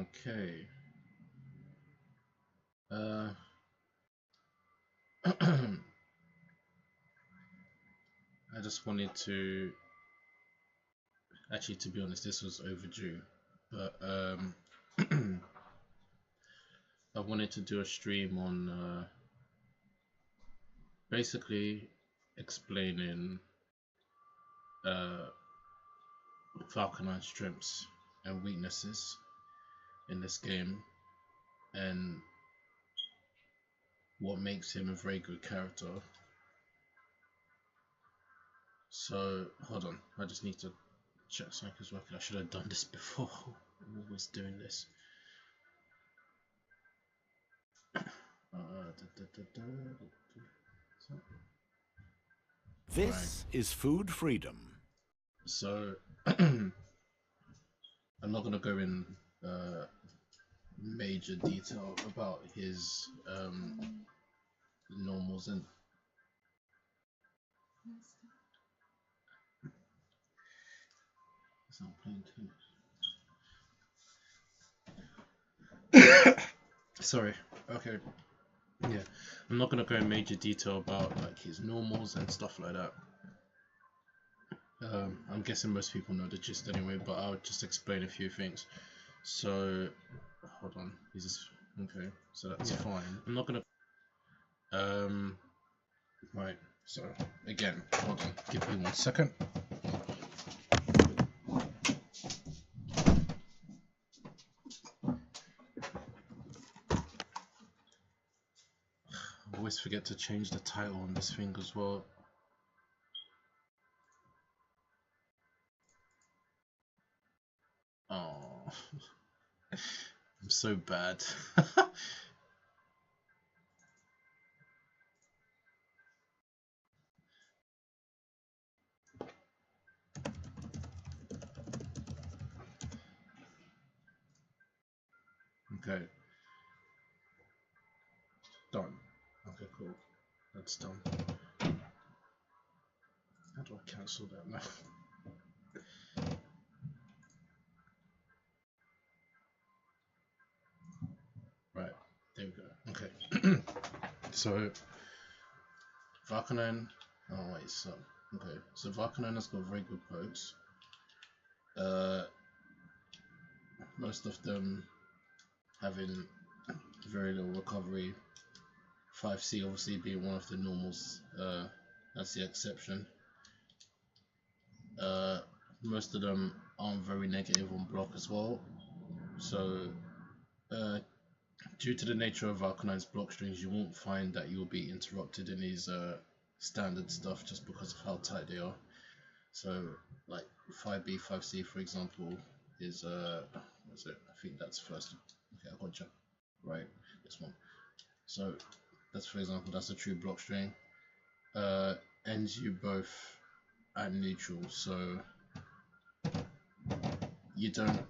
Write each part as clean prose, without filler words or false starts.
Okay. I just wanted to, actually, to be honest, this was overdue, but I wanted to do a stream on basically explaining Falcon's strengths and weaknesses in this game, and what makes him a very good character. So hold on, I just need to check something is working. I should have done this before. I'm always doing this. This is food freedom. So I'm not going to go in major detail about his normals and it's not playing too. Sorry. Okay. Yeah, I'm not going to go in major detail about like his normals and stuff like that. I'm guessing most people know the gist anyway, but I'll just explain a few things. So, hold on, is this okay? So that's fine. I'm not gonna. Right. So again, hold on. Give me 1 second. I always forget to change the title on this thing as well. Oh, I'm so bad. Okay. Done. Okay, cool. That's done. How do I cancel that now? Right, there we go. Okay. So Valk. Oh wait, so okay. So Valk has got very good pokes. Most of them having very little recovery. 5C obviously being one of the normals. That's the exception. Most of them aren't very negative on block as well. So due to the nature of Valk's block strings, you won't find that you'll be interrupted in his standard stuff just because of how tight they are. So like 5B, 5C for example is what's it? I think that's first. Okay, I gotcha. Right, this one. So that's for example, that's a true block string. Ends you both at neutral, so you don't.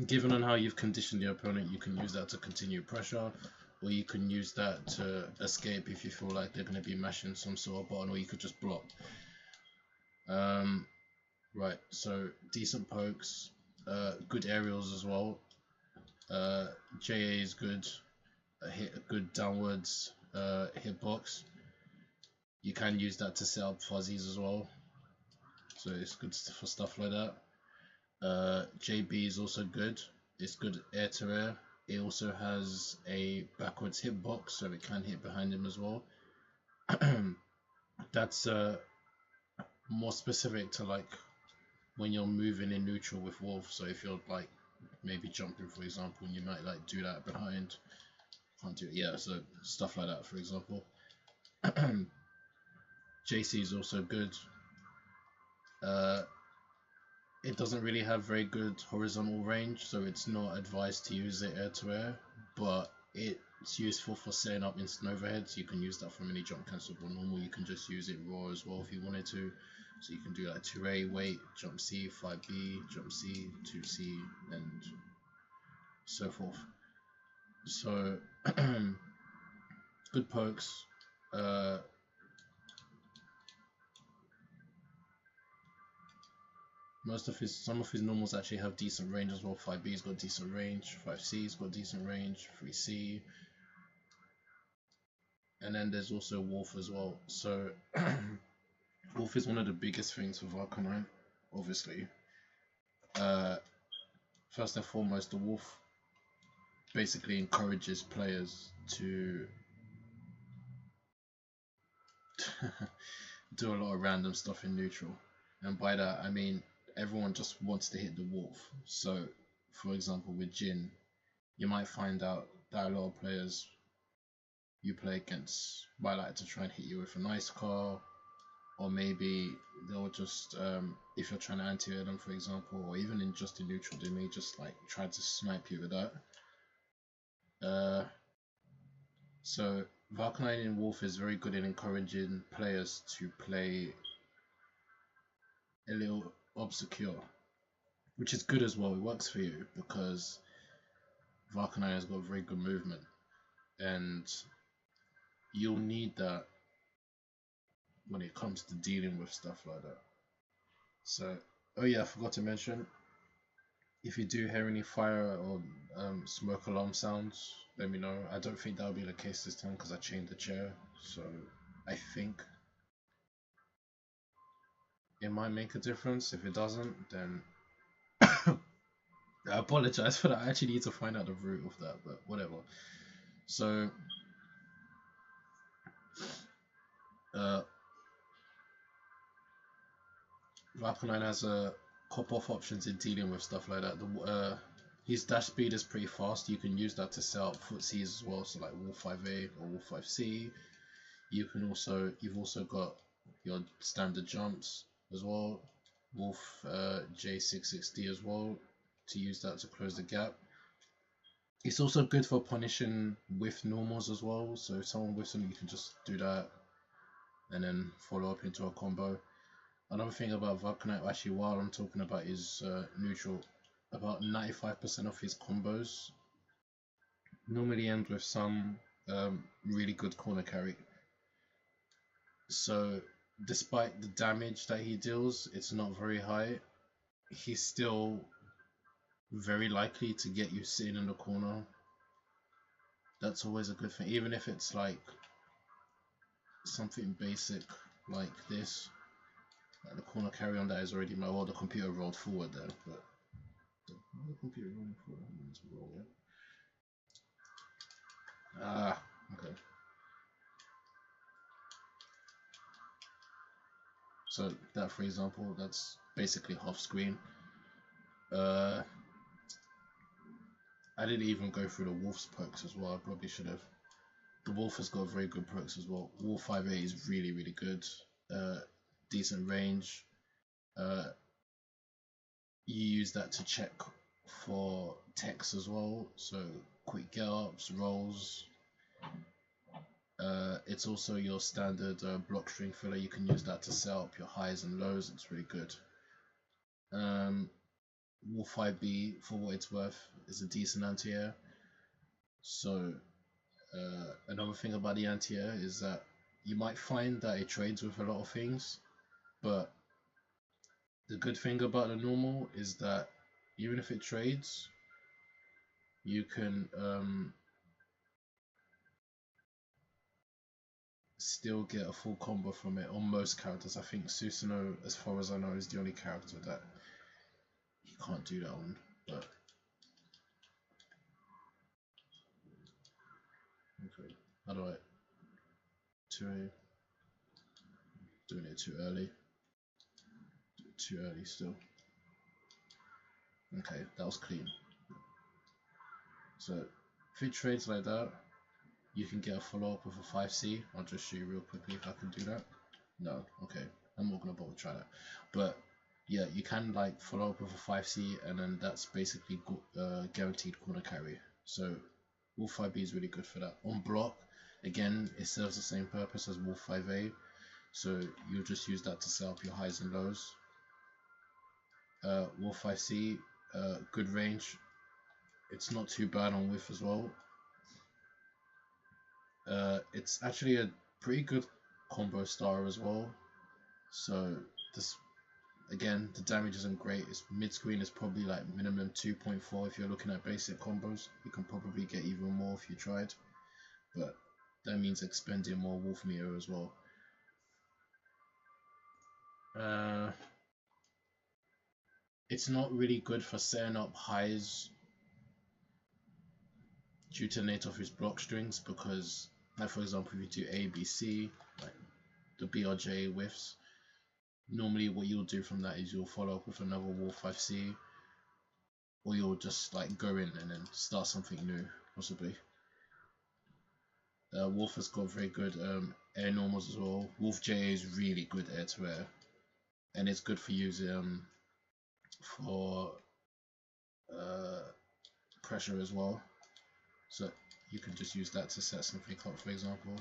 Given on how you've conditioned the opponent, you can use that to continue pressure, or you can use that to escape if you feel like they're going to be mashing some sort of button, or you could just block. Right, so decent pokes, good aerials as well. JA is good, hit a good downwards hitbox. You can use that to set up fuzzies as well, so it's good for stuff like that. JB is also good. It's good air to air. It also has a backwards hitbox, so it can hit behind him as well. That's more specific to like when you're moving in neutral with Wolf. So if you're like maybe jumping, for example, you might like do that behind. Can't do it. Yeah, so stuff like that, for example. JC is also good. It doesn't really have very good horizontal range, so it's not advised to use it air to air, but it's useful for setting up instant overheads. You can use that from any jump cancelable normal. You can just use it raw as well if you wanted to. So you can do like 2A, wait, jump C, 5B, jump C, 2C, and so forth. So good pokes. some of his normals actually have decent range as well. 5B's got decent range, 5C's got decent range, 3C, and then there's also Wolf as well. So Wolf is one of the biggest things for Valk, obviously. First and foremost, the Wolf basically encourages players to do a lot of random stuff in neutral, and by that I mean everyone just wants to hit the Wolf. So for example with Jin, you might find out that a lot of players you play against might like to try and hit you with a nice car, or maybe they'll just if you're trying to anti-air them, for example, or even in just in neutral, they may just like try to snipe you with that. So Valkyrie in Wolf is very good in encouraging players to play a little obscure, which is good as well. It works for you because Valkyrie has got very good movement, and you'll need that when it comes to dealing with stuff like that. So, oh yeah, I forgot to mention, if you do hear any fire or smoke alarm sounds, let me know. I don't think that'll be the case this time because I changed the chair, so I think it might make a difference. If it doesn't, then I apologize for that. I actually need to find out the root of that, but whatever. So Valk9 has a couple of options in dealing with stuff like that. His dash speed is pretty fast. You can use that to set up footsies as well, so like Wolf 5A or Wolf 5C. You've also got your standard jumps as well, Wolf J66D as well, to use that to close the gap. It's also good for punishing with normals as well, so if someone whiffs them, you can just do that and then follow up into a combo. Another thing about Valkyrie, actually, while I'm talking about his neutral, about 95% of his combos normally end with some really good corner carry. So despite the damage that he deals, it's not very high. He's still very likely to get you sitting in the corner. That's always a good thing, even if it's like something basic like this. Like the corner carry on that is already well, the computer rolled forward there, but the computer rolling forward, I mean, to roll it. Ah, okay. So that, for example, that's basically half screen. I didn't even go through the Wolf's perks as well. I probably should have. The Wolf has got very good perks as well. Wolf 5A is really, really good. Decent range. You use that to check for techs as well. So quick get ups, rolls. It's also your standard block string filler. You can use that to set up your highs and lows. It's really good. Wolf 5B, for what it's worth, is a decent anti-air. So another thing about the anti-air is that you might find that it trades with a lot of things, but the good thing about the normal is that even if it trades, you can still get a full combo from it on most characters. I think Susanoo, as far as I know, is the only character that you can't do that on, but okay. How do I 2A? Doing it too early. Too early still. Okay, that was clean. So if it trades like that, you can get a follow up with a 5C. I'll just show you real quickly if I can do that. No, okay, I'm not gonna bother try that. But yeah, you can like follow up with a 5C, and then that's basically guaranteed corner carry. So Wolf 5B is really good for that. On block, again, it serves the same purpose as Wolf 5A. So you'll just use that to set up your highs and lows. Wolf 5C, good range. It's not too bad on whiff as well. It's actually a pretty good combo star as well. So this Again, the damage isn't great. It's mid-screen is probably like minimum 2.4 if you're looking at basic combos. You can probably get even more if you tried, but that means expending more wolf meter as well. It's not really good for setting up highs due to the nature of his block strings, because, like for example, if you do A, B, C, like the BRJ whiffs, normally what you'll do from that is you'll follow up with another Wolf 5C, or you'll just like go in and then start something new, possibly. Wolf has got very good air normals as well. Wolf J is really good air to air, and it's good for using for pressure as well. So you can just use that to set something up, for example.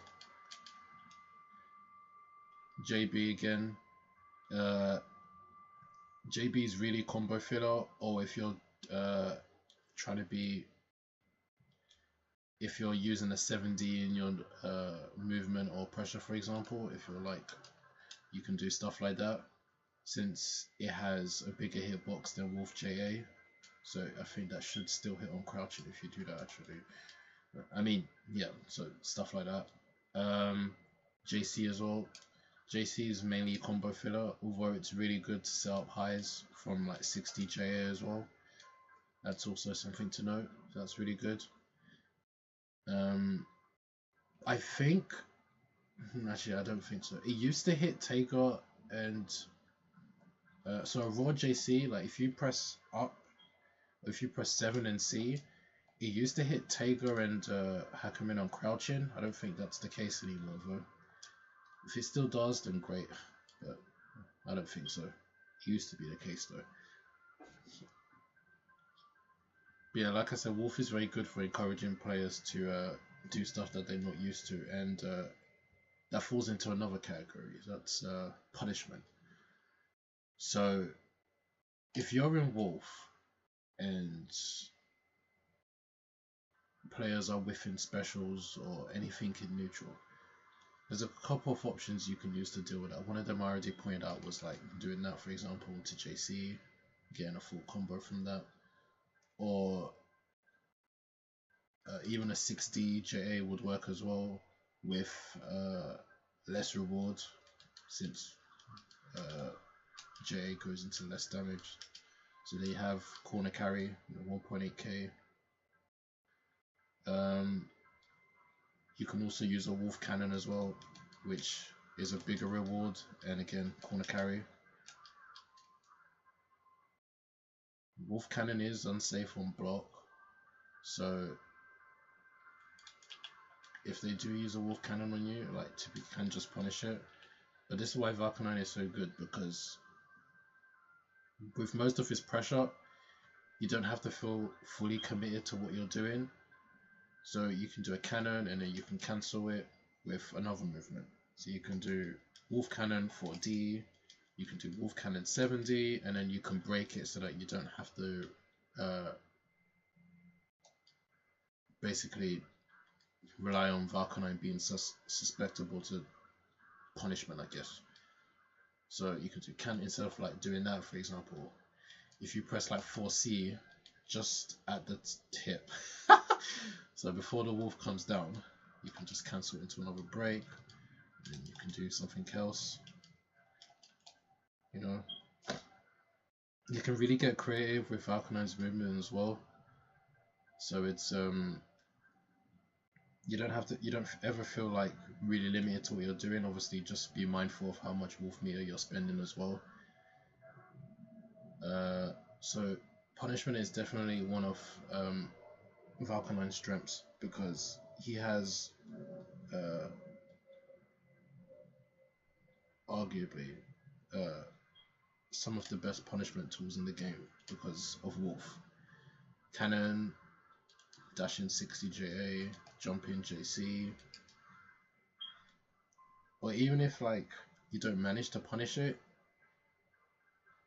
JB again. JB is really combo filler, or if you're trying to be, if you're using a 7D in your movement or pressure, for example, if you're like, you can do stuff like that, since it has a bigger hitbox than Wolf JA. So I think that should still hit on crouching if you do that actually. I mean, yeah, so stuff like that. JC as well. JC is mainly combo filler, although it's really good to set up highs from like 60 JA as well. That's also something to note. That's really good. I think, actually I don't think so. It used to hit Taker and so a raw JC, like if you press up, if you press 7 and C, it used to hit Tager and Hackerman on crouching. I don't think that's the case anymore though. If it still does, then great, but I don't think so. It used to be the case though. But yeah, like I said, Wolf is very good for encouraging players to do stuff that they're not used to, and that falls into another category. That's punishment. So if you're in Wolf and players are within specials or anything in neutral, there's a couple of options you can use to deal with that. One of them I already pointed out was like doing that, for example, to JC, getting a full combo from that, or even a 6D JA would work as well with less reward, since JA goes into less damage. So they have corner carry, 1.8k. You can also use a wolf cannon as well, which is a bigger reward, and again, corner carry. Wolf cannon is unsafe on block, so if they do use a wolf cannon on you, like typically can just punish it. But this is why Valk is so good, because with most of his pressure, you don't have to feel fully committed to what you're doing. So you can do a cannon and then you can cancel it with another movement. So you can do wolf cannon 4D, you can do wolf cannon 7D, and then you can break it so that you don't have to basically rely on Valk being susceptible to punishment, I guess. So you can do cannon instead of like doing that, for example. If you press like 4C just at the tip, so before the wolf comes down, you can just cancel it into another break, and then you can do something else. You know, you can really get creative with Valkyrine's movement as well. So it's you don't ever feel like really limited to what you're doing. Obviously, just be mindful of how much wolf meter you're spending as well. So punishment is definitely one of Valkyrine's strengths, because he has arguably some of the best punishment tools in the game because of Wolf. Cannon, dashing 60 JA, jumping JC, or even if like you don't manage to punish it,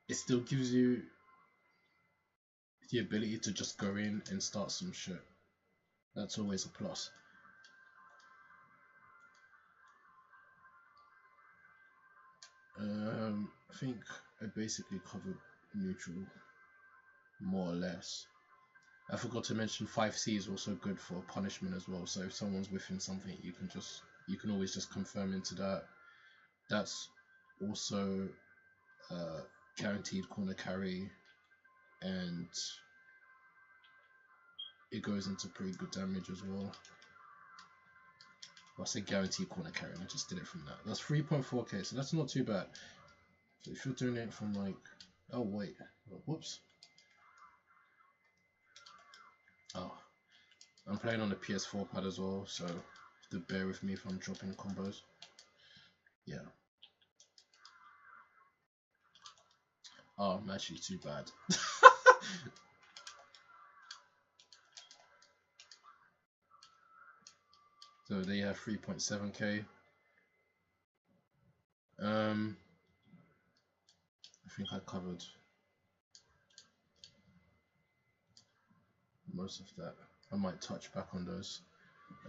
it still gives you the ability to just go in and start some shit. That's always a plus. think I basically covered neutral, more or less. I forgot to mention 5C is also good for punishment as well. So if someone's whiffing something, you can always just confirm into that. That's also guaranteed corner carry, and it goes into pretty good damage as well. I say guaranteed corner carry, and I just did it from that. That's 3.4k, so that's not too bad. So if you're doing it from like, oh wait, whoops. Oh, I'm playing on the PS4 pad as well, so have to bear with me if I'm dropping combos. Yeah. Oh, I'm actually too bad. So they have 3.7k. I think I covered most of that. I might touch back on those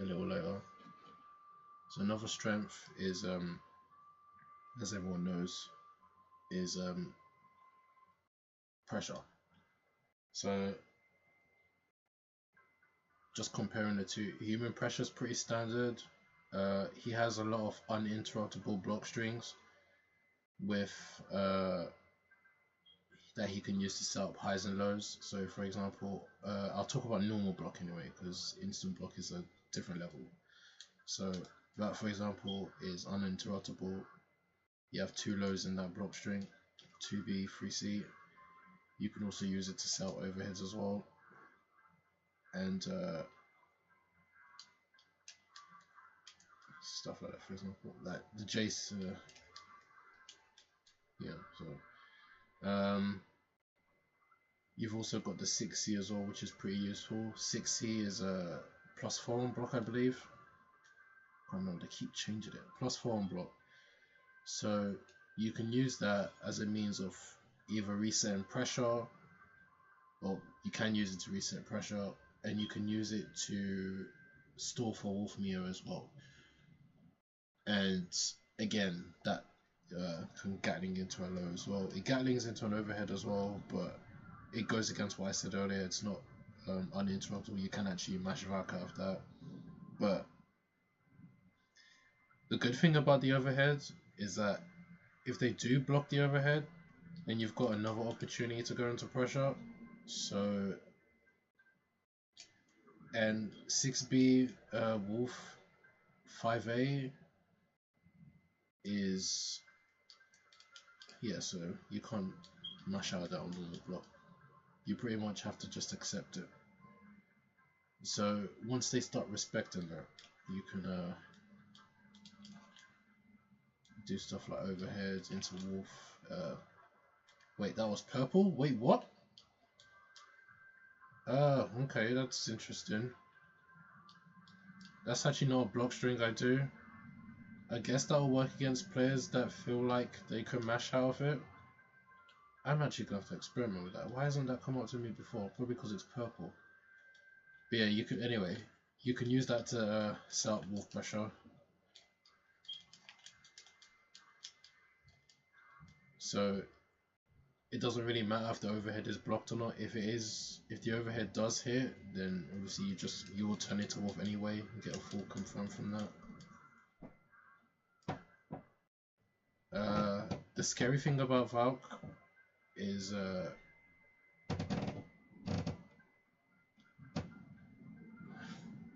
a little later. So another strength is, as everyone knows, is pressure. So just comparing the two, human pressure is pretty standard. He has a lot of uninterruptible block strings with that he can use to set up highs and lows. So for example, I'll talk about normal block anyway, because instant block is a different level. So that, for example, is uninterruptible. You have 2 lows in that block string, 2B, 3C. You can also use it to set up overheads as well. And stuff like that, for example, like the Jace, yeah. So you've also got the 6C as well, which is pretty useful. 6C is a +4 on block, I believe. I don't know, they keep changing it. +4 on block. So you can use that as a means of either resetting pressure, or you can use it to reset pressure, and you can use it to store for Wolf Meter as well. And again, that can Gatling into a low as well. It Gatlings into an overhead as well, but it goes against what I said earlier. It's not uninterruptible. You can actually mash Valk out of that. But the good thing about the overhead is that if they do block the overhead, then you've got another opportunity to go into pressure. So, and 6B Wolf 5A is, yeah, so you can't mash out that on normal block. You pretty much have to just accept it. So once they start respecting that, you can do stuff like overheads into Wolf. Wait, that was purple? Wait, what? Okay, that's interesting. That's actually not a block string I do. I guess that will work against players that feel like they can mash out of it. I'm actually going to have to experiment with that. Why hasn't that come up to me before? Probably because it's purple. But yeah, you could, anyway, you can use that to set up Wolf pressure. So it doesn't really matter if the overhead is blocked or not. If the overhead does hit, then obviously you will turn it to Wolf anyway and get a full confirm from that. The scary thing about Valk is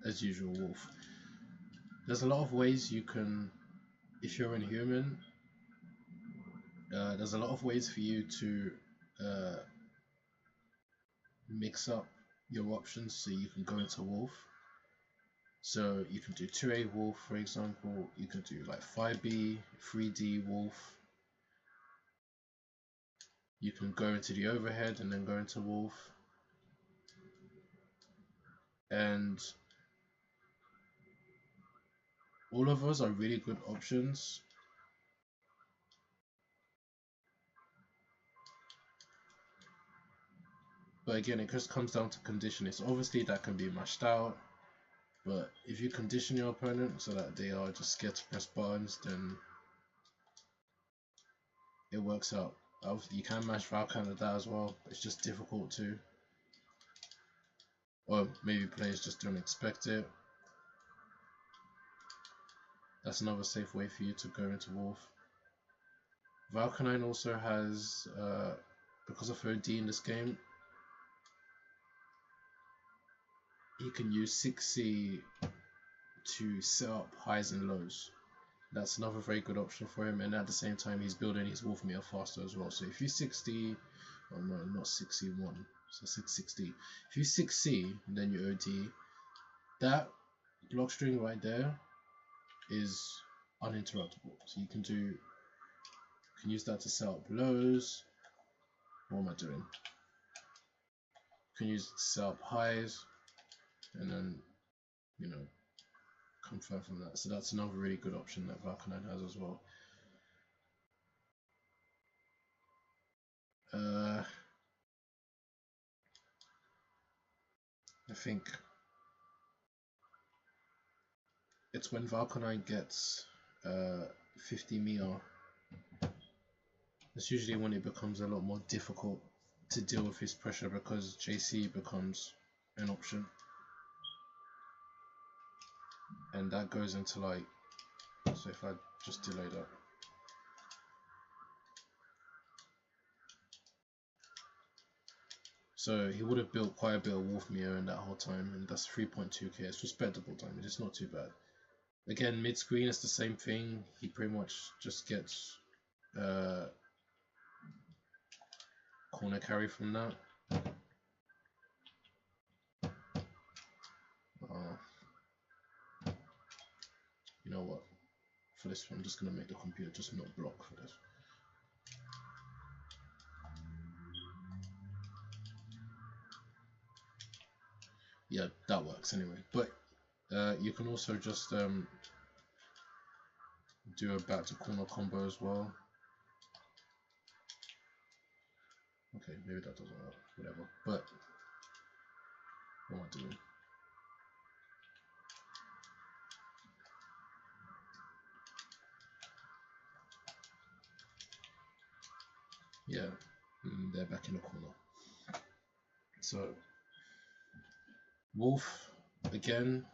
as usual, Wolf. There's a lot of ways you can, if you're inhuman, there's a lot of ways for you to mix up your options so you can go into Wolf. So you can do 2A Wolf, for example. You can do like 5B, 3D Wolf. You can go into the overhead and then go into Wolf. And all of those are really good options. But again, it just comes down to conditioning. So obviously that can be mashed out. But if you condition your opponent so that they are just scared to press buttons, then it works out. Obviously, you can match Valk with that as well. It's just difficult to, or maybe players just don't expect it. That's another safe way for you to go into Wolf. Valk also has, because of OD in this game, he can use 6C to set up highs and lows. That's another very good option for him, and at the same time he's building his wolf meter faster as well. So if you 6D, oh no, not 6C1, so 6D. If you 6C and then you OD, that block string right there is uninterruptible. So you can use that to set up lows. What am I doing? You can use it to set up highs, and then, you know, confirm from that. So that's another really good option that Valk has as well. I think it's when Valk gets 50 meter. That's usually when it becomes a lot more difficult to deal with his pressure, because JC becomes an option, and that goes into like, so if I just delay that, so he would have built quite a bit of wolf meter in that whole time, and that's 3.2k. It's respectable damage, it's not too bad. Again, mid screen is the same thing. He pretty much just gets corner carry from that. You know what? For this one, I'm just gonna make the computer just not block for this. Yeah, that works anyway. But you can also just do a back to corner combo as well. Okay, maybe that doesn't work. Whatever. But what am I doing? Yeah, they're back in the corner. So Wolf again.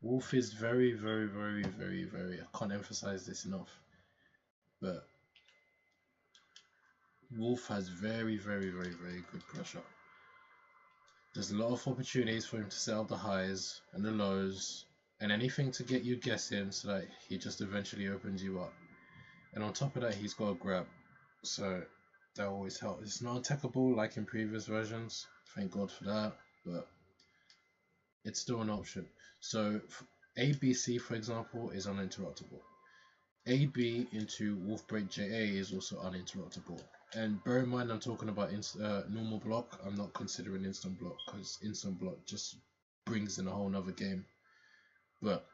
Wolf is very, very, very, very, very. I can't emphasize this enough, but Wolf has very, very, very, very good pressure. There's a lot of opportunities for him to set up the highs and the lows and anything to get you guessing, so that he just eventually opens you up. And on top of that, he's got a grab, so that always helps. It's not attackable like in previous versions, thank God for that, but it's still an option. So ABC, for example, is uninterruptible. AB into Wolf Break JA is also uninterruptible. And bear in mind, I'm talking about normal block. I'm not considering instant block, because instant block just brings in a whole nother game. But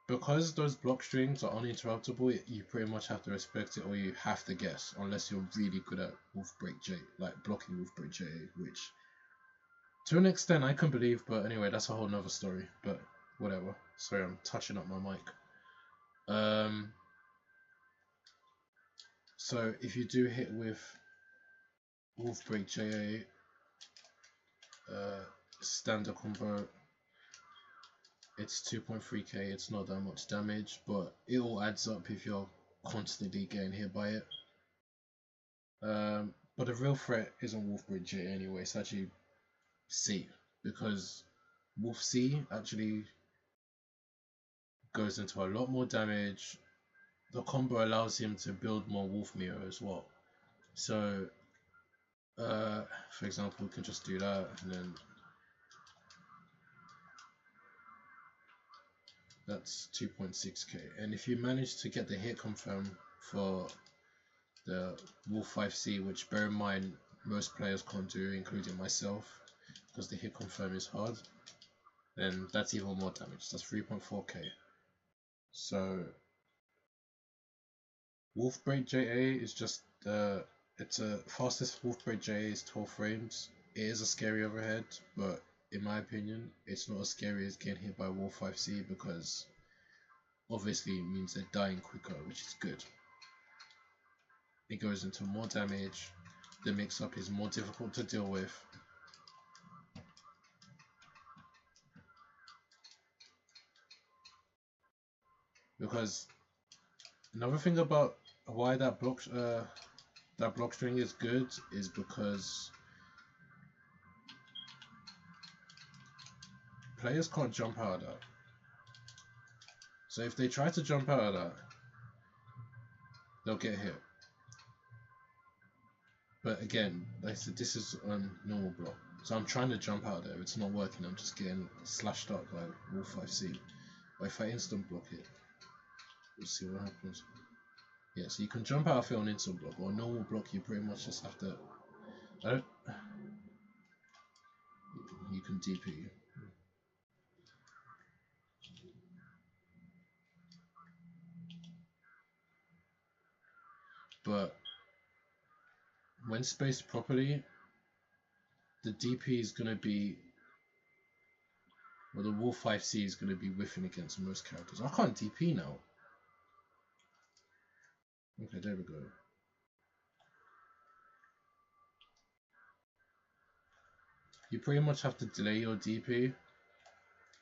because those block strings are uninterruptible, you pretty much have to respect it, or you have to guess, unless you're really good at Wolf Break J, like blocking Wolf Break JA, which to an extent I can believe, but anyway, that's a whole nother story. But whatever. Sorry, I'm touching up my mic. So if you do hit with Wolf Break JA, standard combo, it's 2.3k. It's not that much damage, but it all adds up if you're constantly getting hit by it. But the real threat isn't Wolf Break JA anyway. It's actually C, because Wolf C actually goes into a lot more damage. The combo allows him to build more wolf meter as well. So for example, we can just do that, and then that's 2.6k. And if you manage to get the hit confirm for the Wolf 5C, which bear in mind most players can't do, including myself, because the hit confirm is hard, then that's even more damage. That's 3.4k. So Wolf Break JA is just it's a fastest Wolf Break JA is 12 frames. It is a scary overhead, but in my opinion, it's not as scary as getting hit by Wolf 5C, because obviously means they're dying quicker, which is good. It goes into more damage. The mix-up is more difficult to deal with. Because another thing about why that block string is good is because players can't jump out of that. So if they try to jump out of that, they'll get hit. But again, like I said, this is on normal block. So I'm trying to jump out there, it's not working, I'm just getting slashed up by Wolf 5C. But if I instant block it, we'll see what happens. Yeah, so you can jump out of it on instant block, or normal block you pretty much just have to... You can DP. But when spaced properly, the DP is going to be... Well, the Wolf 5C is going to be whiffing against most characters. I can't DP now. Okay, there we go. You pretty much have to delay your DP.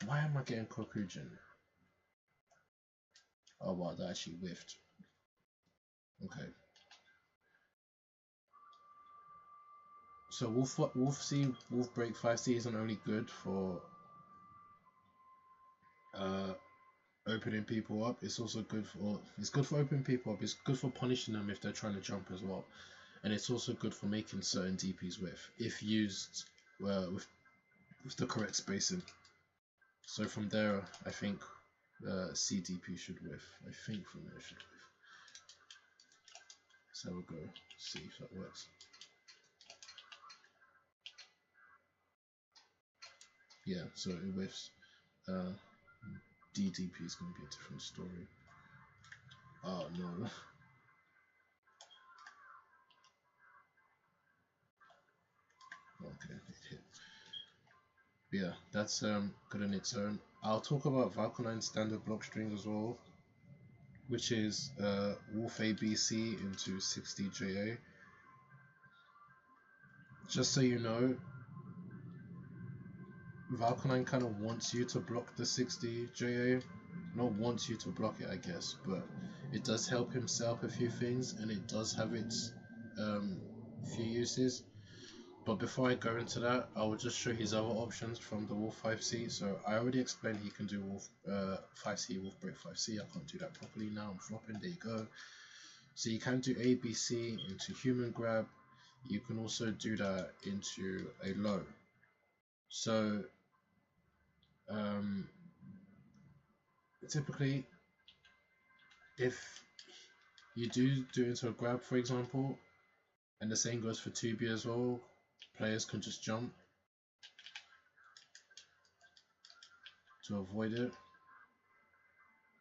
Why am I getting Kokujin? Oh wow, that actually whiffed. Okay. So Wolf Break 5C isn't only good for opening people up, it's also good for opening people up, it's good for punishing them if they're trying to jump as well. And it's also good for making certain DPs whiff, if used with the correct spacing. So from there, I think CDP should whiff. I think from there it should whiff. So we'll go see if that works. Yeah, so it whiffs. DDP is going to be a different story. Oh no. Okay, it hit. But yeah, that's good on its own. I'll talk about Valk standard block string as well, which is Wolf ABC into 60JA. Just so you know, Valk kind of wants you to block the 60JA. Not wants you to block it, I guess, but it does help him set up a few things, and it does have its few uses. But before I go into that, I will just show his other options from the Wolf 5C. So I already explained he can do Wolf 5C, Wolf Break 5C. I can't do that properly now, I'm flopping, there you go. So you can do ABC into Human Grab. You can also do that into a low. So typically, if you do into a grab, for example, and the same goes for 2B as well, players can just jump to avoid it,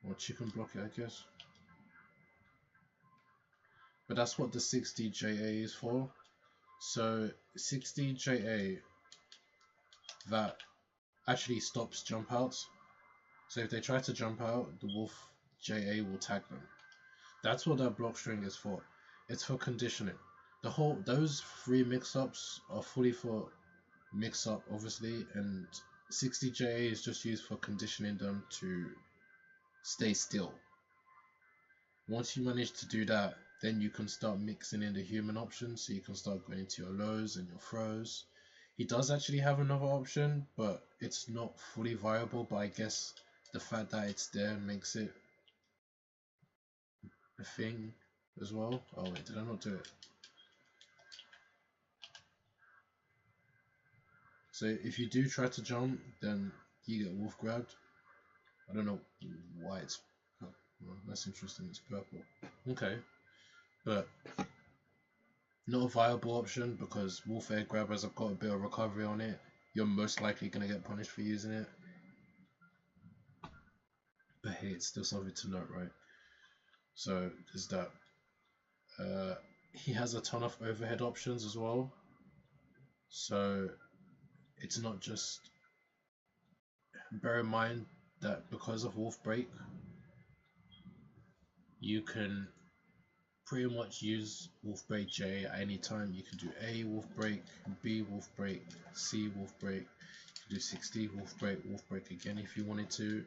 or chicken block it, I guess. But that's what the 60JA is for. So 60JA, that actually stops jump outs. So if they try to jump out, the Wolf JA will tag them. That's what that block string is for. It's for conditioning. Those three mix-ups are fully for mix-up, obviously, and 60JA is just used for conditioning them to stay still. Once you manage to do that, then you can start mixing in the human options, so you can start going into your lows and your throws. He does actually have another option, but it's not fully viable, but I guess the fact that it's there makes it a thing as well. Oh wait, did I not do it? So if you do try to jump, then you get wolf grabbed. I don't know why it's... Oh, well, that's interesting, it's purple. Okay, but not a viable option because wolf air grabbers have got a bit of recovery on it. You're most likely going to get punished for using it. But hey, it's still something to note, right? So there's that. He has a ton of overhead options as well. So it's not just... Bear in mind that because of Wolf Break, you can pretty much use wolf break J at any time. You can do A wolf break, B wolf break, C wolf break. You can do 60 wolf break again if you wanted to.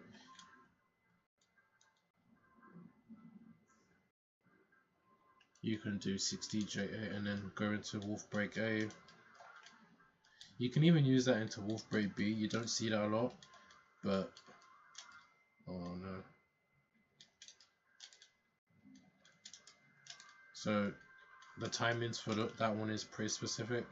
You can do 60 JA and then go into wolf break A. You can even use that into wolf break B. You don't see that a lot, but oh no. So the timings for that one is pretty specific.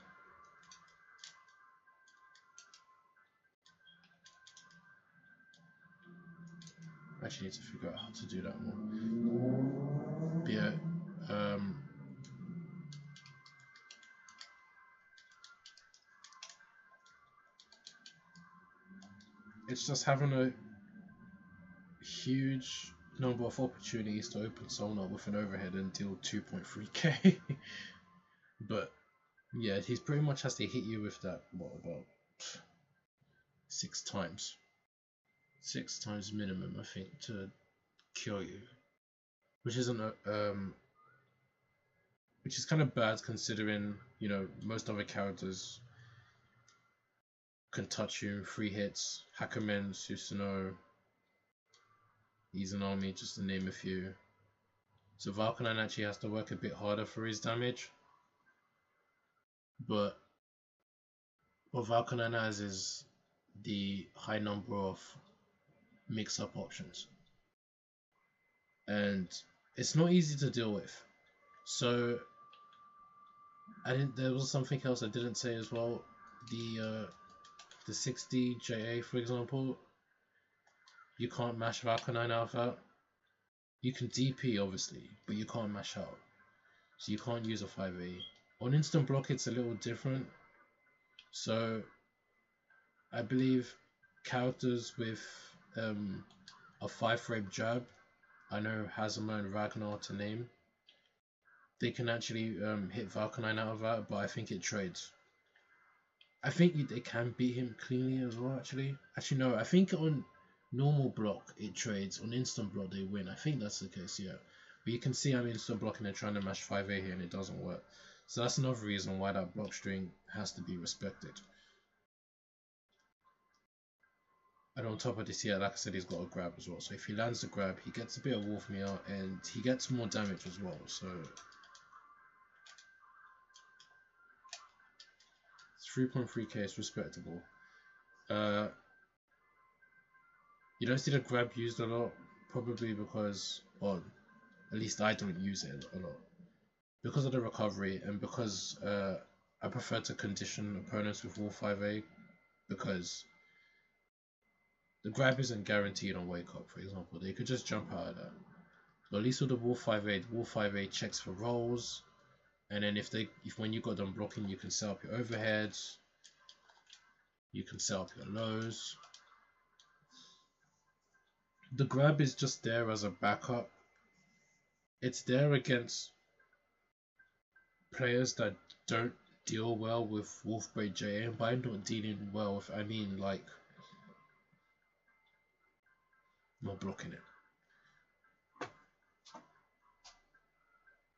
I actually need to figure out how to do that more. But yeah, it's just having a huge number of opportunities to open someone up with an overhead and deal 2.3k. But yeah, he pretty much has to hit you with that, what, about 6 times? 6 times minimum, I think, to kill you. Which isn't which is kind of bad considering, you know, most other characters can touch you in 3 hits. Hakumen, Susanoo, Izanami, just to name a few. So Valkyrie actually has to work a bit harder for his damage. But what Valkyrie has is the high number of mix-up options. And it's not easy to deal with. So there was something else I didn't say as well. The 60 JA, for example, you can't mash Valkyrie out of that. You can DP obviously, but you can't mash out. So you can't use a 5A. On instant block it's a little different. So I believe characters with a 5-frame jab, I know Hazama and Ragnar to name, they can actually hit Valkyrie out of that, but I think it trades. I think they can beat him cleanly as well, actually. Actually, no, I think on normal block it trades, on instant block they win. I think that's the case, yeah. But you can see I'm instant blocking and trying to mash 5A here and it doesn't work. So that's another reason why that block string has to be respected. And on top of this, yeah, like I said, he's got a grab as well. So if he lands the grab, he gets a bit of wolf meal and he gets more damage as well. So 3.3k is respectable. You don't see the grab used a lot, probably because, or at least I don't use it a lot, because of the recovery and because I prefer to condition opponents with Wolf 5A, because the grab isn't guaranteed on wake up, for example. They could just jump out of that. But at least with the Wolf 5A, the Wolf 5A checks for rolls, and then if when you got them blocking, you can set up your overheads, you can set up your lows. The grab is just there as a backup. It's there against players that don't deal well with Wolfbraid JA, and by not dealing well with, I mean like not blocking it.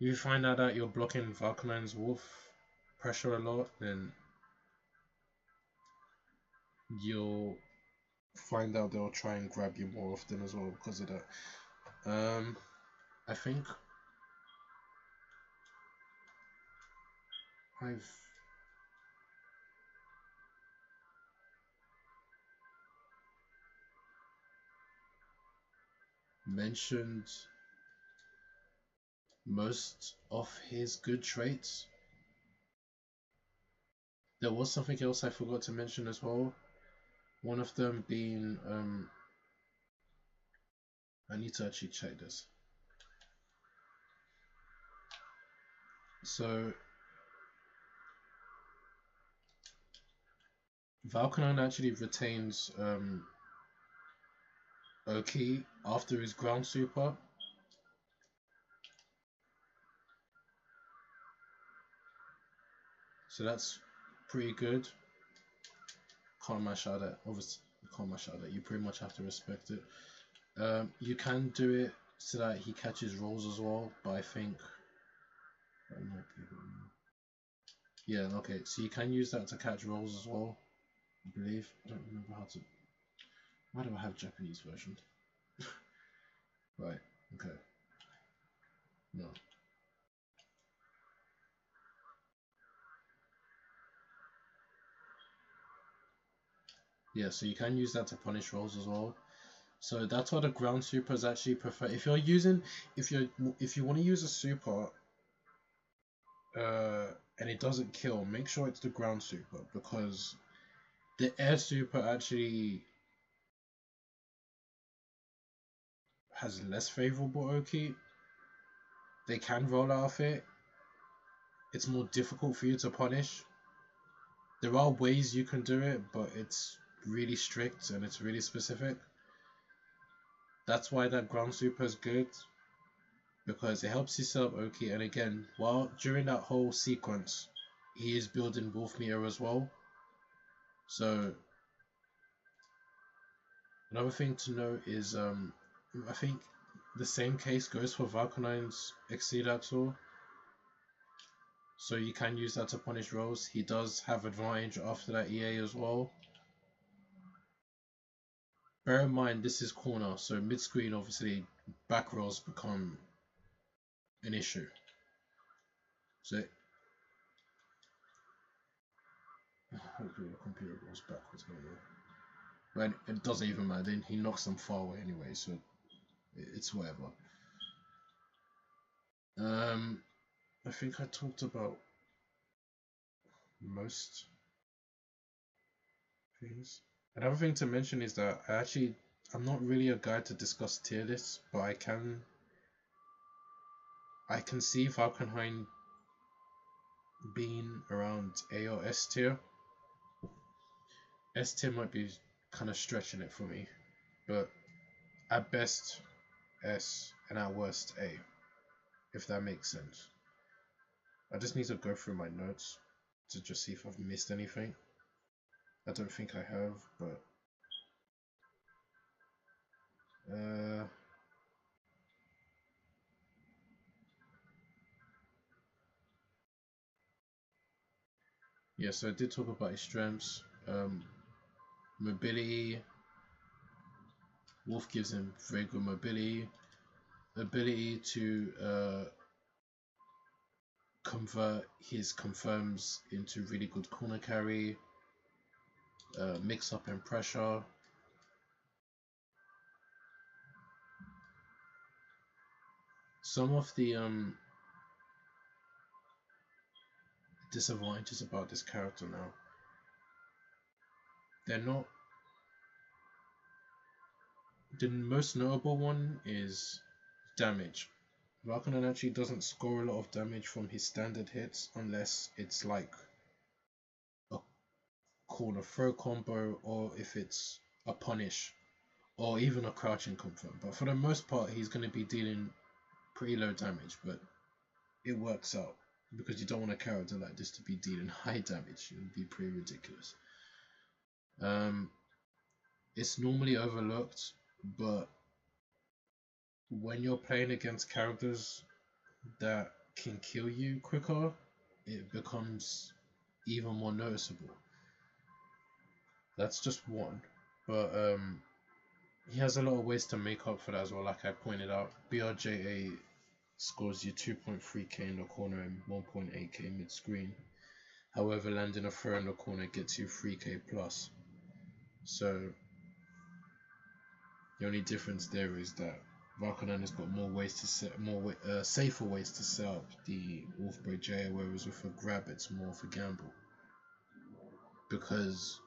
If you find out that you're blocking Valkyrie's Wolf pressure a lot, then you'll find out they'll try and grab you more often as well because of that. I think I've mentioned most of his good traits. There was something else I forgot to mention as well. One of them being, I need to actually check this. So, Valkyrie actually retains Oki after his ground super. So that's pretty good. Can't mash out that. Obviously, you can't mash out that. You pretty much have to respect it. You can do it so that he catches rolls as well, but I think that might be yeah, okay, so you can use that to catch rolls as well, I believe. I don't remember how to. Why do I have Japanese version? Right, okay. No. Yeah, so you can use that to punish rolls as well. So that's what the ground supers actually prefer. If you want to use a super, and it doesn't kill, make sure it's the ground super, because the air super actually has less favorable Oki. They can roll out of it. It's more difficult for you to punish. There are ways you can do it, but it's really strict and it's really specific. That's why that ground super is good, because it helps you set up Oki. And again, while during that whole sequence, he is building Wolf Meter as well. So another thing to note is I think the same case goes for Valkynine's Exceedaxor. So you can use that to punish rolls. He does have advantage after that EA as well. Bear in mind, this is corner, so mid-screen obviously back rolls become an issue. So hopefully the computer rolls backwards. But it doesn't even matter. He knocks them far away anyway, so it's whatever. I think I talked about most things. Another thing to mention is that I'm not really a guy to discuss tier lists, but I can see Valkenhayn being around A or S tier. S tier might be kind of stretching it for me, but at best S and at worst A, if that makes sense. I just need to go through my notes to just see if I've missed anything. I don't think I have, but yeah, so I did talk about his strengths. Mobility. Wolf gives him very good mobility. Ability to convert his confirms into really good corner carry. Mix up and pressure. Some of the disadvantages about this character now. They're not. The most notable one is damage. Valkyrie actually doesn't score a lot of damage from his standard hits unless it's like a corner throw combo, or if it's a punish, or even a crouching confirm. But for the most part, he's going to be dealing pretty low damage, but it works out because you don't want a character like this to be dealing high damage. It would be pretty ridiculous. It's normally overlooked, but when you're playing against characters that can kill you quicker, it becomes even more noticeable. That's just one, but he has a lot of ways to make up for that as well. Like I pointed out, BRJA scores you 2.3k in the corner and 1.8k mid screen. However, landing a throw in the corner gets you 3k plus. So the only difference there is that Valkyrie has got more ways to set, safer ways to set up the Wolfbreak J, whereas with a grab it's more of a gamble. Because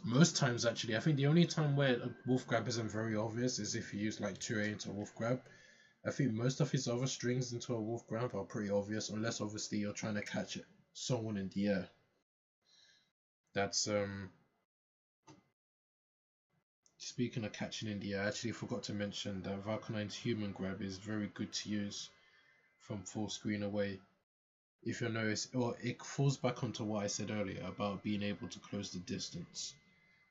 most times actually, I think the only time where a wolf grab isn't very obvious is if you use like 2A into a wolf grab. I think most of his other strings into a wolf grab are pretty obvious, unless obviously you're trying to catch someone in the air. That's speaking of catching in the air, I actually forgot to mention that Valkyrine's human grab is very good to use from full screen away. If you'll notice, or it falls back onto what I said earlier about being able to close the distance.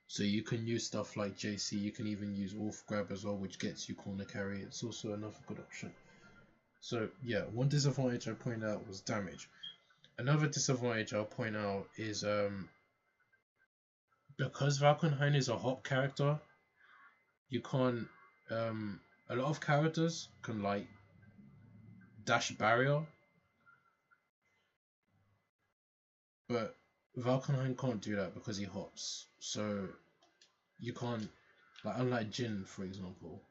So you can use stuff like JC, you can even use Wolf Grab as well, which gets you corner carry. It's also another good option. So yeah, one disadvantage I point out was damage. Another disadvantage I'll point out is because Valkenhayn is a hop character, you can't a lot of characters can like dash barrier, but Valkenhayn can't do that because he hops. So you can't, like, unlike Jin for example,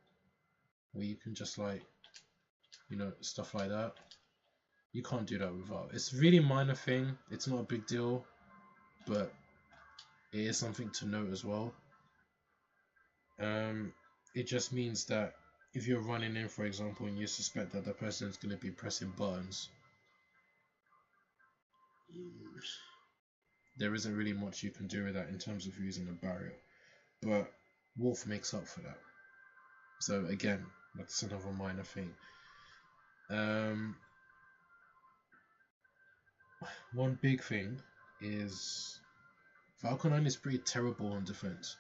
where you can just like, you know, stuff like that. You can't do that with Valk. It's a really minor thing. It's not a big deal, but it is something to note as well. It just means that if you're running in, for example, and you suspect that the person is going to be pressing buttons, there isn't really much you can do with that in terms of using a barrier. But Wolf makes up for that. So again, that's another minor thing. One big thing is Valkonine is pretty terrible on defense.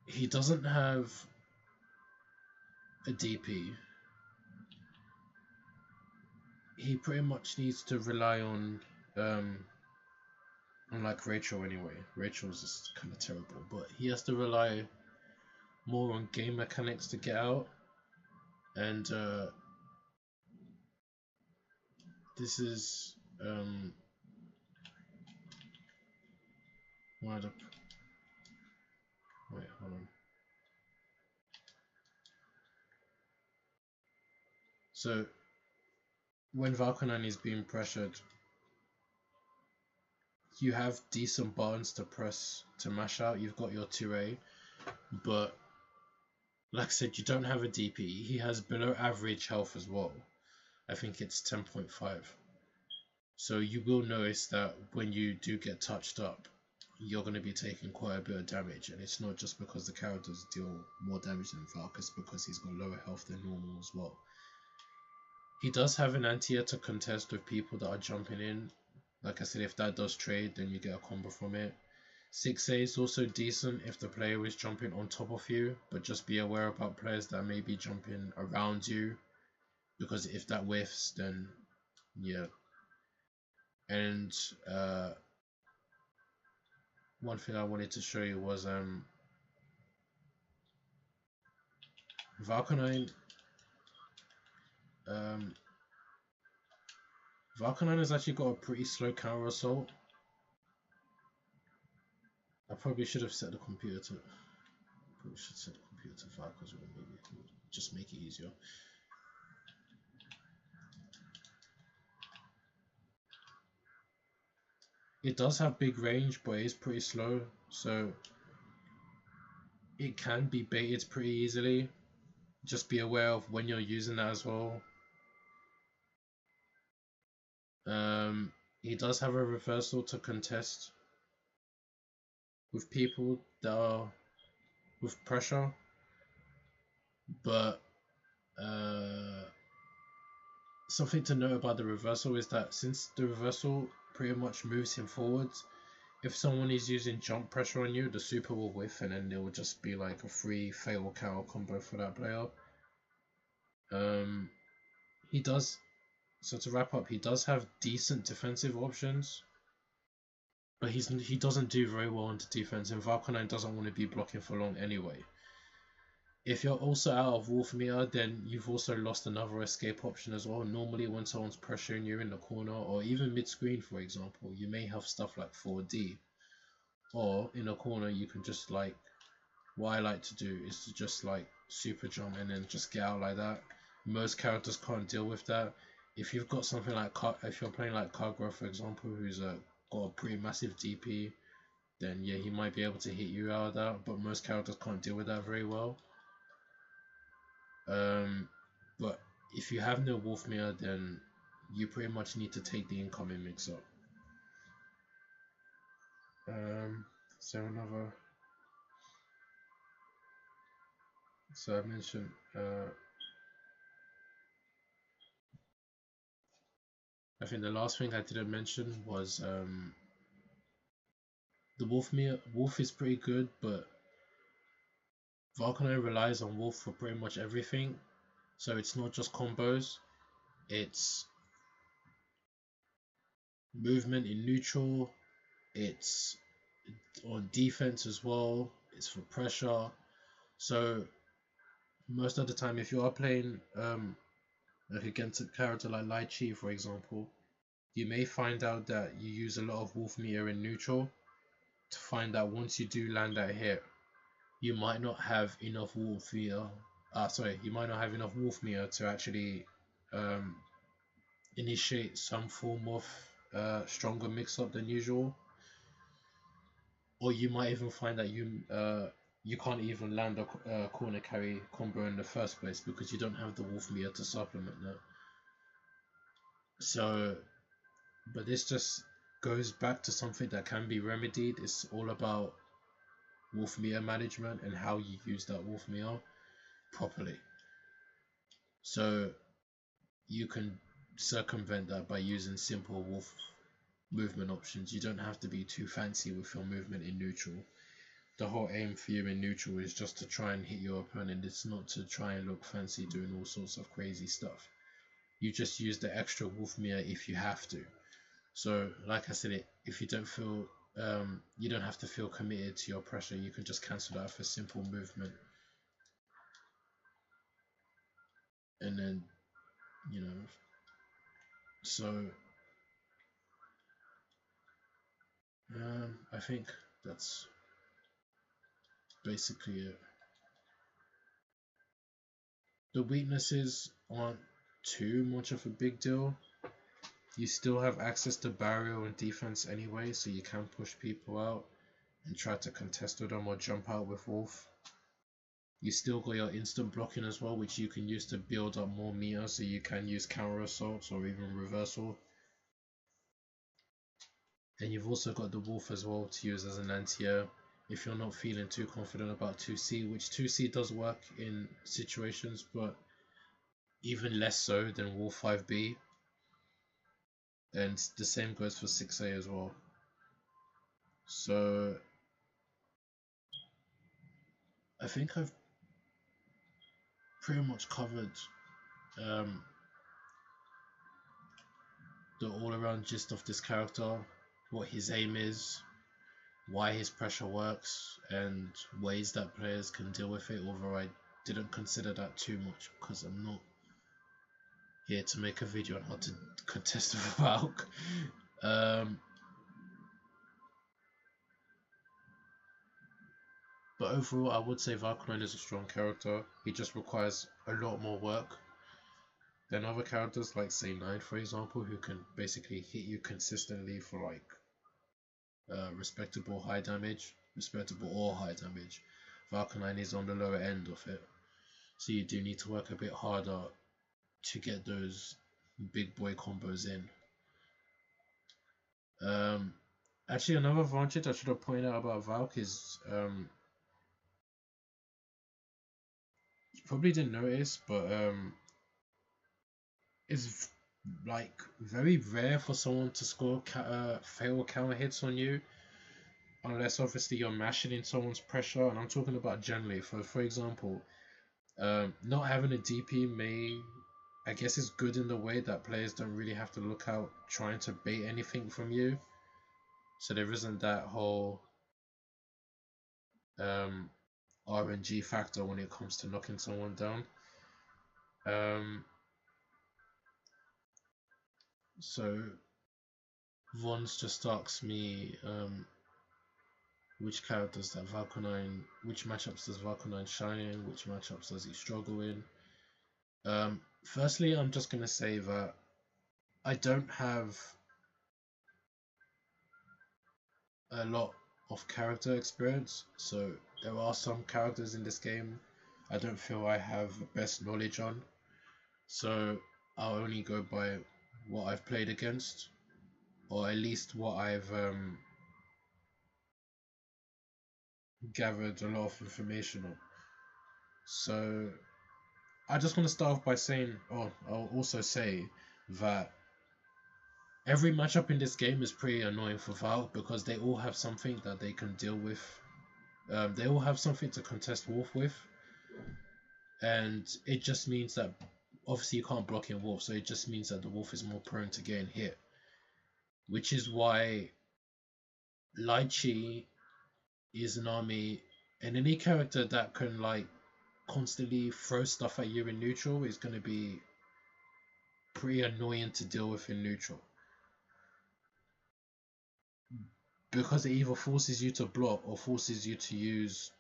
He doesn't have a DP. He pretty much needs to rely on like Rachel anyway. Rachel's just kind of terrible, but he has to rely more on game mechanics to get out, and this is one of the. Wait, hold on. So when Valkonine is being pressured, you have decent buttons to press to mash out. You've got your 2A, but like I said, you don't have a DP. He has below average health as well. I think it's 10.5. So you will notice that when you do get touched up, you're going to be taking quite a bit of damage, and it's not just because the characters deal more damage than Valk, it's because he's got lower health than normal as well. He does have an anti-air to contest with people that are jumping in. Like I said, if that does trade, then you get a combo from it. 6A is also decent if the player is jumping on top of you, but just be aware about players that may be jumping around you, because if that whiffs, then yeah. And one thing I wanted to show you was Valkonine. Valkonine has actually got a pretty slow counter assault. I probably should have set the computer to. Probably should set the computer to Valk as well. Maybe just make it easier. It does have big range, but it is pretty slow, so it can be baited pretty easily. Just be aware of when you're using that as well. He does have a reversal to contest with people that are with pressure, but something to note about the reversal is that since the reversal pretty much moves him forwards, if someone is using jump pressure on you, the super will whiff, and then it will just be like a free fatal counter combo for that player. He does. So to wrap up, he does have decent defensive options, but he doesn't do very well into defense, and Valkonine doesn't want to be blocking for long anyway. If you're also out of Wolf meter, then you've also lost another escape option as well. Normally when someone's pressuring you in the corner, or even mid-screen for example, you may have stuff like 4D. Or in a corner you can just like, what I like to do is to just like super jump and then just get out like that. Most characters can't deal with that. If you've got something like, if you're playing like Kagura for example, who's got a pretty massive DP, then yeah, he might be able to hit you out of that, but most characters can't deal with that very well. But if you have no Wolf mirror, then you pretty much need to take the incoming mix up. So another. So I mentioned. I think the last thing I didn't mention was The Wolf is pretty good, but Valkyrie relies on Wolf for pretty much everything. So it's not just combos, it's movement in neutral, it's on defense as well, it's for pressure. So most of the time, if you are playing like against a character like Lychee, for example, you may find out that you use a lot of Wolf meter in neutral to find that once you do land that hit, you might not have enough Wolf meter. You might not have enough Wolf meter to actually um, initiate some form of stronger mix-up than usual, or you might even find that you can't even land a corner carry combo in the first place because you don't have the Wolf meter to supplement that. So, but this just goes back to something that can be remedied. It's all about Wolf meter management and how you use that Wolf meter properly. So you can circumvent that by using simple Wolf movement options. You don't have to be too fancy with your movement in neutral. The whole aim for you in neutral is just to try and hit your opponent. It's not to try and look fancy doing all sorts of crazy stuff. You just use the extra Wolf meter if you have to. So like I said, if you don't feel you don't have to feel committed to your pressure, you can just cancel that for simple movement. And then, you know, so I think that's basically it. The weaknesses aren't too much of a big deal. You still have access to barrier and defense anyway, so you can push people out and try to contest with them or jump out with Wolf. You still got your instant blocking as well, which you can use to build up more meter, so you can use counter assaults or even reversal. And you've also got the Wolf as well to use as an anti-air if you're not feeling too confident about 2C, which 2C does work in situations, but even less so than Wolf 5B. And the same goes for 6A as well. So I think I've pretty much covered the all-around gist of this character, what his aim is, why his pressure works, and ways that players can deal with it, although I didn't consider that too much because I'm not here to make a video on how to contest with Valk. But overall, I would say Valkyrie is a strong character. He just requires a lot more work than other characters like say 9 for example, who can basically hit you consistently for like respectable or high damage. Valkyrie is on the lower end of it, so you do need to work a bit harder to get those big boy combos in. Actually, another advantage I should have pointed out about Valk is you probably didn't notice, but it's like very rare for someone to score fatal counter hits on you, unless obviously you're mashing in someone's pressure. And I'm talking about generally. For example, not having a DP may, I guess, is good in the way that players don't really have to look out trying to bait anything from you. So there isn't that whole RNG factor when it comes to knocking someone down. So Vons just asks me which characters that Valkyrie, which matchups does Valkyrie shine in, which matchups does he struggle in. Firstly, I'm just gonna say that I don't have a lot of character experience, so there are some characters in this game I don't feel I have the best knowledge on, so I'll only go by what I've played against, or at least what I've gathered a lot of information on. So I just want to start off by saying, I'll also say that every matchup in this game is pretty annoying for Valk because they all have something that they can deal with. They all have something to contest Wolf with, and it just means that obviously you can't block in Wolf, so it just means that the Wolf is more prone to getting hit, which is why Lychee is an army, and any character that can like constantly throw stuff at you in neutral is going to be pretty annoying to deal with in neutral, because it either forces you to block or forces you to use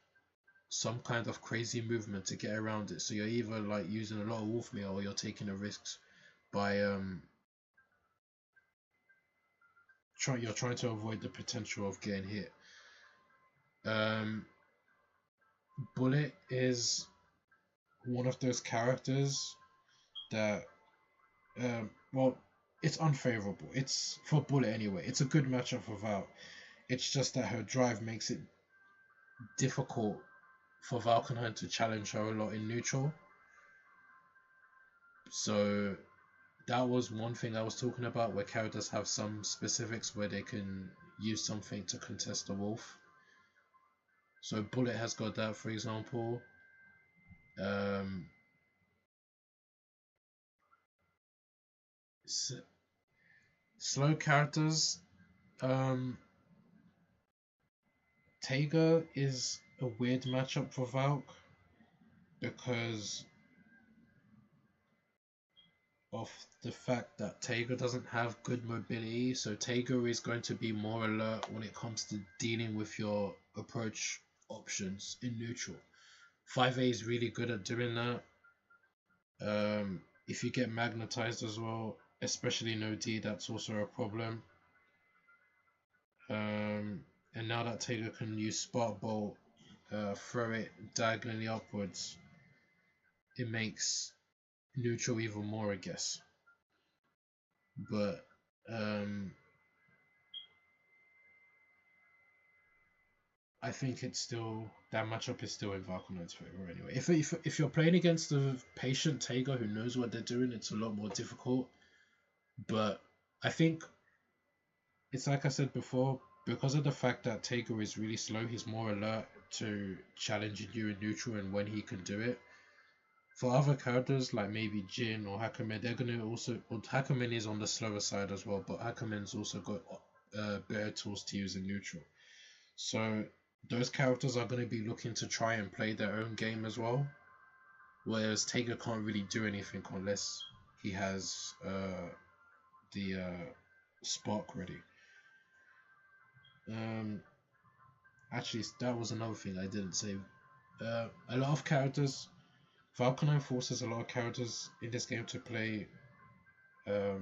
some kind of crazy movement to get around it. So you're either like using a lot of wolf meal or you're taking the risks by you're trying to avoid the potential of getting hit. Bullet is one of those characters that well, it's unfavorable. It's for Bullet anyway. It's a good matchup for Valk. It's just that her drive makes it difficult for Valkenheim to challenge her a lot in neutral. So that was one thing I was talking about, where characters have some specifics where they can use something to contest the wolf. So Bullet has got that, for example. Slow characters. Taiga is a weird matchup for Valk because of the fact that Taiga doesn't have good mobility. So Taiga is going to be more alert when it comes to dealing with your approach options in neutral. 5A is really good at doing that. If you get magnetized as well, especially in OD, that's also a problem. And now that Taiga can use Spark Bolt, throw it diagonally upwards, it makes neutral even more, I guess. But I think it's still, that matchup is still in Valkenheim's favor anyway. If you're playing against a patient Taiga who knows what they're doing, it's a lot more difficult. But I think it's like I said before, because of the fact that Taiga is really slow, he's more alert to challenging you in neutral and when he can do it. For other characters like maybe Jin or Hakumen, they're gonna also. Well, Hakumen is on the slower side as well, but Hakumen's also got better tools to use in neutral. So those characters are going to be looking to try and play their own game as well. Whereas Taiga can't really do anything unless he has the spark ready. Actually, that was another thing I didn't say. A lot of characters, Valkenheim forces a lot of characters in this game to play, to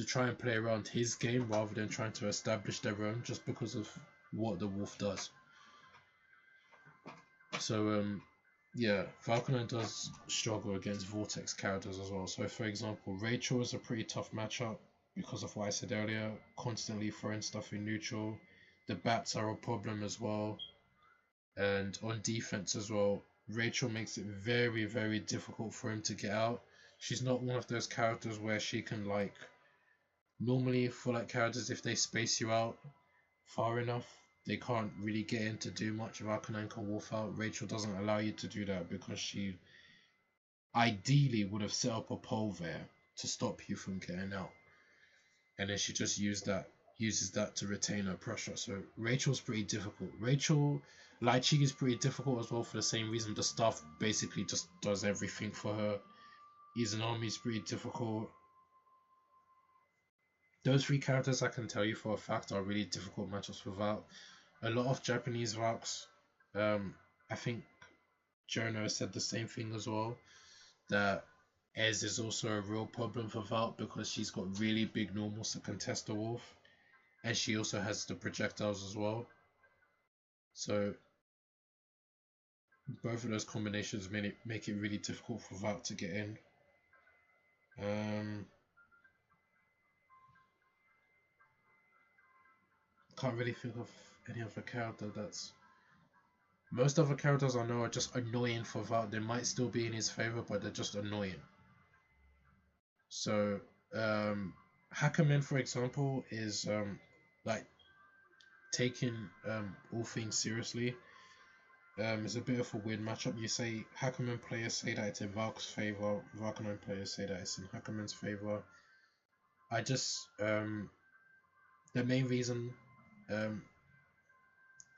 try and play around his game rather than trying to establish their own, just because of what the wolf does. So yeah, Valkenheim does struggle against Vortex characters as well. So for example, Rachel is a pretty tough matchup because of what I said earlier, constantly throwing stuff in neutral. The bats are a problem as well. And on defense as well, Rachel makes it very, very difficult for him to get out. She's not one of those characters where she can like, normally for like characters, if they space you out far enough, they can't really get in to do much. Valkenheim can wolf out. Rachel doesn't allow you to do that because she ideally would have set up a pole there to stop you from getting out. And then she just uses that to retain her pressure. So Rachel's pretty difficult. Lychee is pretty difficult as well for the same reason. The staff basically just does everything for her. Izanami is pretty difficult. Those three characters I can tell you for a fact are really difficult matchups for Valk. A lot of Japanese Valks, I think Jono said the same thing as well, that Ez is also a real problem for Valk because she's got really big normals to contest the wolf, and she also has the projectiles as well. So both of those combinations make it really difficult for Valk to get in. Can't really think of any other character that's... Most other characters I know are just annoying for Valk. They might still be in his favor, but they're just annoying. So Hackerman, for example, is like taking all things seriously. It's a bit of a weird matchup. You say Hackerman players say that it's in Valk's favor, Valkanoin players say that it's in Hackerman's favor. I just the main reason um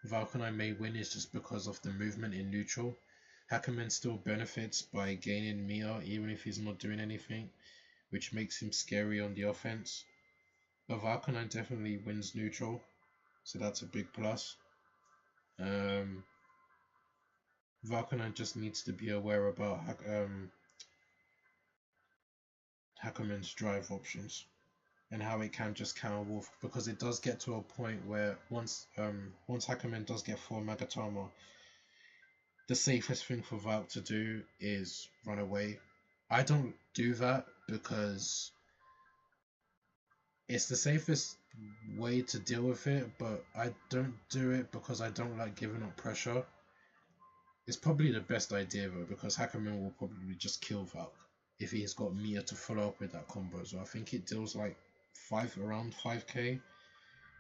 Valkanoin may win is just because of the movement in neutral. Hackerman still benefits by gaining meter even if he's not doing anything, which makes him scary on the offense. But Valkanoin definitely wins neutral, so that's a big plus. Valkanoin just needs to be aware about Hackerman's drive options and how it can just counter Wolf, because it does get to a point where once Hackerman does get 4 Magatama, the safest thing for Valk to do is run away. I don't do that because it's the safest way to deal with it, but I don't do it because I don't like giving up pressure. It's probably the best idea though, because Hackerman will probably just kill Valk if he's got Mia to follow up with that combo. So I think it deals like around 5k,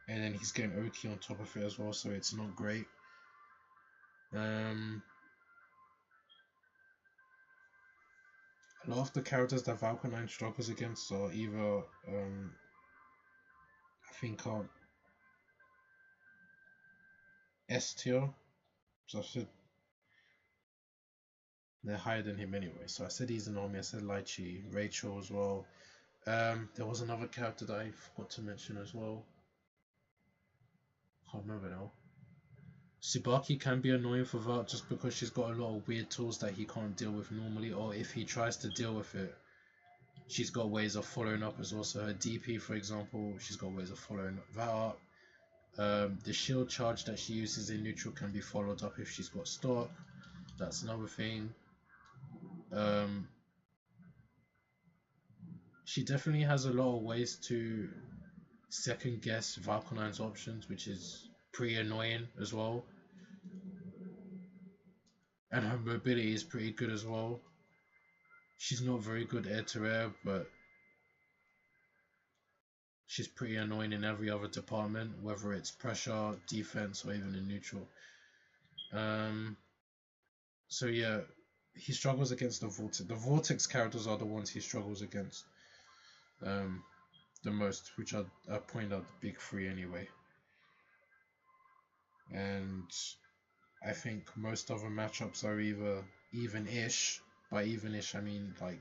and then he's getting Oki on top of it as well, so it's not great. A lot of the characters that Valkanoin struggles against are either I think are S tier. So I said they're higher than him anyway. So I said he's an army. I said Lychee, Rachel as well. There was another character that I forgot to mention as well. Can't remember now. Tsubaki can be annoying for Valk just because she's got a lot of weird tools that he can't deal with normally, or if he tries to deal with it, she's got ways of following up as well. So her DP, for example, she's got ways of following that up. The shield charge that she uses in neutral can be followed up if she's got stock. That's another thing. She definitely has a lot of ways to second guess Valkanoin's options, which is pretty annoying as well. And her mobility is pretty good as well. She's not very good air to air, but she's pretty annoying in every other department, whether it's pressure, defense, or even in neutral. So yeah, he struggles against the Vortex. The Vortex characters are the ones he struggles against the most, which I point out the big three anyway. And I think most other matchups are either even-ish. By even-ish, I mean like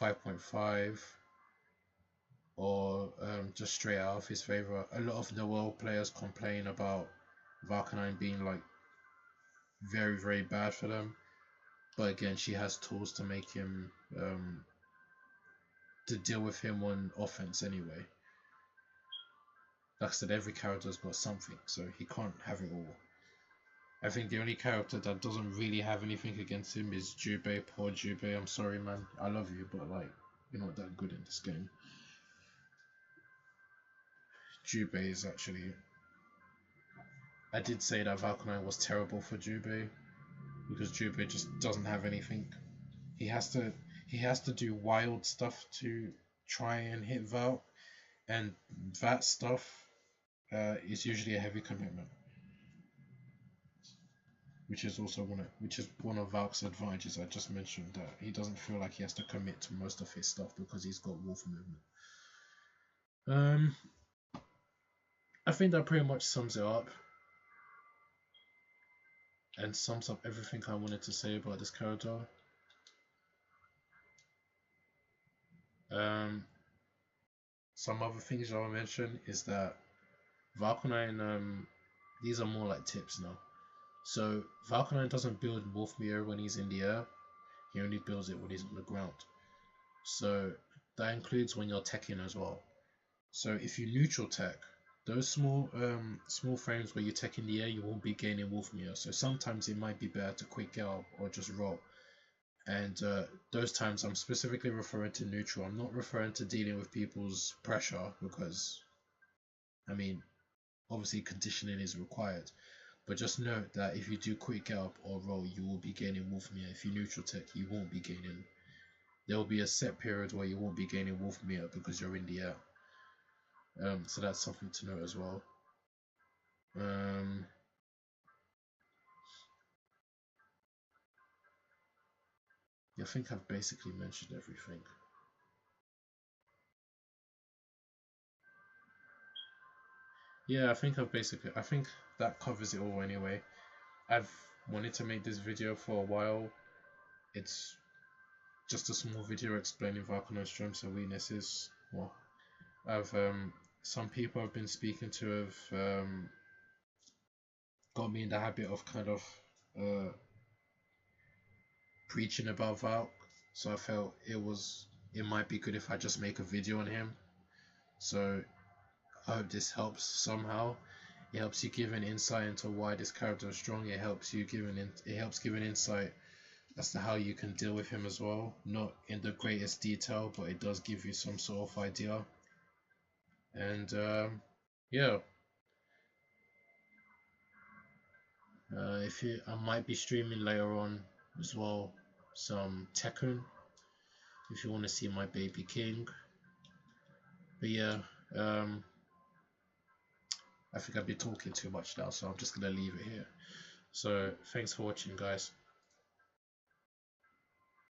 5.5 or just straight out of his favor. A lot of the world players complain about Valkanoin being like very, very bad for them. But again, she has tools to make him to deal with him on offense anyway. Like I said, every character's got something, so he can't have it all. I think the only character that doesn't really have anything against him is Jubei. Poor Jubei, I'm sorry man, I love you, but like, you're not that good in this game. Jubei is actually... I did say that Valkanoin was terrible for Jubei, because Jubei just doesn't have anything. He has to do wild stuff to try and hit Valk, and that stuff is usually a heavy commitment, which is one of Valk's advantages. I just mentioned that he doesn't feel like he has to commit to most of his stuff because he's got wolf movement. I think that pretty much sums it up and sums up everything I wanted to say about this character. Some other things I'll mention is that Valkanoin, these are more like tips now. So Valkanoin doesn't build Wolf Mirror when he's in the air, he only builds it when he's on the ground. So that includes when you're teching as well. So if you neutral tech, those small frames where you tech in the air, you won't be gaining Wolf Mirror. So sometimes it might be better to quick get up or just roll. And those times I'm specifically referring to neutral. I'm not referring to dealing with people's pressure, because I mean obviously conditioning is required, but just note that if you do quick get up or roll, you will be gaining wolf mirror. If you neutral tech, you won't be gaining there will be a set period where you won't be gaining wolf meter because you're in the air. So that's something to note as well. Yeah, I think I've basically mentioned everything. Yeah, I think that covers it all anyway. I've wanted to make this video for a while. It's just a small video explaining Valkano's strengths and weaknesses. Well, I've some people I've been speaking to have got me in the habit of kind of preaching about Valk, so I felt it might be good if I just make a video on him. So I hope this helps somehow. It helps you give an insight into why this character is strong. It helps give an insight as to how you can deal with him as well. Not in the greatest detail, but it does give you some sort of idea. And yeah, I might be streaming later on as well some Tekken if you want to see my baby king. But yeah, I think I've been talking too much now, so I'm just gonna leave it here. So thanks for watching, guys.